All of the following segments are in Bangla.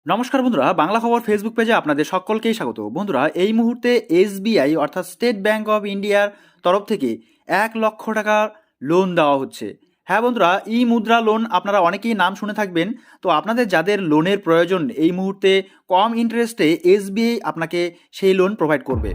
নমস্কার বন্ধুরা, বাংলা খবর ফেসবুক পেজে আপনাদের সকলকেই স্বাগত। বন্ধুরা, এই মুহূর্তে এসবিআই অর্থাৎ স্টেট ব্যাংক অফ ইন্ডিয়ার তরফ থেকে 1 লক্ষ টাকা লোন দেওয়া হচ্ছে। হ্যাঁ বন্ধুরা, ই মুদ্রা লোন আপনারা অনেকেই নাম শুনে থাকবেন। তো আপনাদের যাদের লোনের প্রয়োজন এই মুহূর্তে কম ইন্টারেস্টে এসবিআই আপনাকে সেই লোন প্রোভাইড করবে।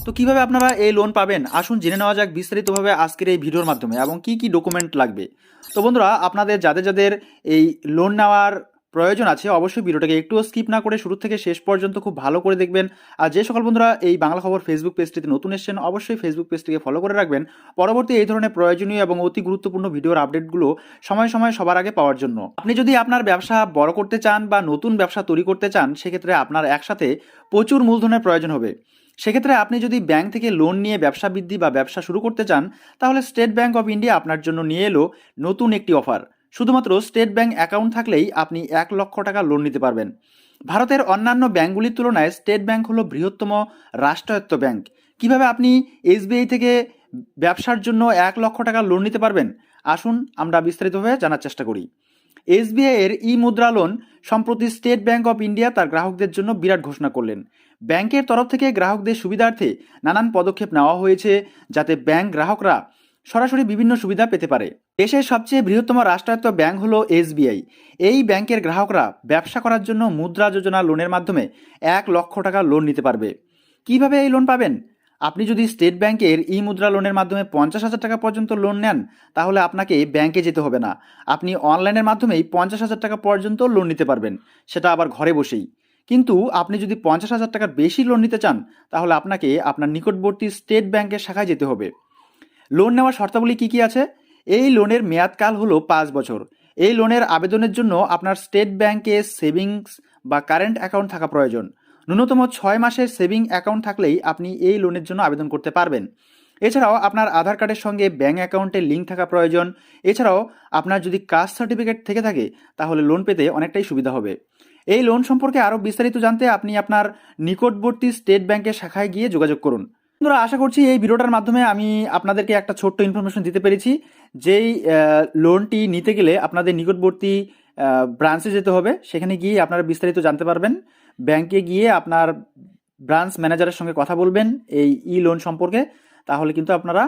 তো কিভাবে আপনারা এই লোন পাবেন আসুন জেনে নেওয়া যাক বিস্তারিতভাবে আজকের এই ভিডিওর মাধ্যমে, এবং কি কি ডকুমেন্ট লাগবে। তো বন্ধুরা, আপনাদের যাদের এই লোন নেওয়ার প্রয়োজন আছে অবশ্যই ভিডিওটাকে একটুও স্কিপ না করে শুরু থেকে শেষ পর্যন্ত খুব ভালো করে দেখবেন। আর যে সকল বন্ধুরা এই বাংলা খবর ফেসবুক পেজটিতে নতুন এসেছেন অবশ্যই ফেসবুক পেজটিকে ফলো করে রাখবেন পরবর্তী এই ধরনের প্রয়োজনীয় এবং অতি গুরুত্বপূর্ণ ভিডিওর আপডেটগুলো সময় সময় সবার আগে পাওয়ার জন্য। আপনি যদি আপনার ব্যবসা বড় করতে চান বা নতুন ব্যবসা তৈরি করতে চান সেক্ষেত্রে আপনার একসাথে প্রচুর মূলধনের প্রয়োজন হবে। সেক্ষেত্রে আপনি যদি ব্যাংক থেকে লোন নিয়ে ব্যবসা বৃদ্ধি বা ব্যবসা শুরু করতে চান তাহলে স্টেট ব্যাংক অফ ইন্ডিয়া আপনার জন্য নিয়ে এলো নতুন একটি অফার। শুধুমাত্র স্টেট ব্যাংক অ্যাকাউন্ট থাকলেই আপনি 1 লক্ষ টাকা লোন নিতে পারবেন। ভারতের অন্যান্য ব্যাংকগুলির তুলনায় স্টেট ব্যাংক হলো বৃহত্তম রাষ্ট্রায়ত্ত ব্যাংক। কিভাবে আপনি এসবিআই থেকে ব্যবসার জন্য 1 লক্ষ টাকা লোন নিতে পারবেন আসুন আমরা বিস্তারিতভাবে জানার চেষ্টা করি। এসবিআই এর ই মুদ্রা লোন সম্প্রতি স্টেট ব্যাংক অফ ইন্ডিয়া তার গ্রাহকদের জন্য বিরাট ঘোষণা করলেন। ব্যাংকের তরফ থেকে গ্রাহকদের সুবিধার্থে নানান পদক্ষেপ নেওয়া হয়েছে যাতে ব্যাংক গ্রাহকরা সরাসরি বিভিন্ন সুবিধা পেতে পারে। দেশের সবচেয়ে বৃহত্তম রাষ্ট্রায়ত্ত ব্যাংক হলো এসবিআই। এই ব্যাংকের গ্রাহকরা ব্যবসা করার জন্য মুদ্রা যোজনা লোনের মাধ্যমে 1 লক্ষ টাকা লোন নিতে পারবে। কিভাবে এই লোন পাবেন? আপনি যদি স্টেট ব্যাংকের ই মুদ্রা লোনের মাধ্যমে 50,000 টাকা পর্যন্ত লোন নেন তাহলে আপনাকে ব্যাংকে যেতে হবে না। আপনি অনলাইনের মাধ্যমেই 50,000 টাকা পর্যন্ত লোন নিতে পারবেন, সেটা আবার ঘরে বসেই। কিন্তু আপনি যদি 50,000 টাকার বেশি লোন নিতে চান তাহলে আপনাকে আপনার নিকটবর্তী স্টেট ব্যাংকের শাখায় যেতে হবে। লোন নেওয়ার শর্তাবলী কি কি আছে? এই লোনের মেয়াদকাল হলো 5 বছর। এই লোনের আবেদনের জন্য আপনার স্টেট ব্যাংকে সেভিংস বা কারেন্ট অ্যাকাউন্ট থাকা প্রয়োজন। ন্যূনতম 6 মাসের সেভিং অ্যাকাউন্ট থাকলেই আপনি এই লোনের জন্য আবেদন করতে পারবেন। এছাড়াও আপনার আধার কার্ডের সঙ্গে ব্যাংক অ্যাকাউন্টের লিঙ্ক থাকা প্রয়োজন। এছাড়াও আপনার যদি কাস্ট সার্টিফিকেট থেকে থাকে তাহলে লোন পেতে অনেকটাই সুবিধা হবে। এই লোন সম্পর্কে আরও বিস্তারিত জানতে আপনি আপনার নিকটবর্তী স্টেট ব্যাংকের শাখায় গিয়ে যোগাযোগ করুন। বন্ধুরা, আশা করছি এই ভিডিওটার মাধ্যমে আমি আপনাদেরকে একটা ছোট্ট ইনফরমেশন দিতে পেরেছি। যেই লোনটি নিতে গেলে আপনাদের নিকটবর্তী ব্রাঞ্চে যেতে হবে, সেখানে গিয়ে আপনারা বিস্তারিত জানতে পারবেন। ব্যাংকে গিয়ে আপনার ব্রাঞ্চ ম্যানেজারের সঙ্গে কথা বলবেন এই ই লোন সম্পর্কে, তাহলে কিন্তু আপনারা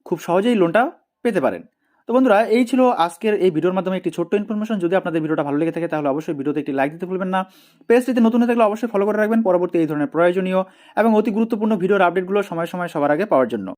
খুব সহজেই লোনটা পেতে পারেন। তো বন্ধুরা, এই ছিল আজকের এই ভিডিওর মাধ্যমে একটি ছোট্ট ইনফরমেশন। যদি আপনাদের ভিডিওটা ভালো লেগে থাকে তাহলে অবশ্যই ভিডিওতে একটি লাইক দিতে ভুলবেন না। পেজটিতে নতুন হয়ে থাকলে অবশ্যই ফলো করে রাখবেন পরবর্তী এই ধরনের প্রয়োজনীয় এবং অতি গুরুত্বপূর্ণ ভিডিওর আপডেটগুলো সময় সময় সবার আগে পাওয়ার জন্য।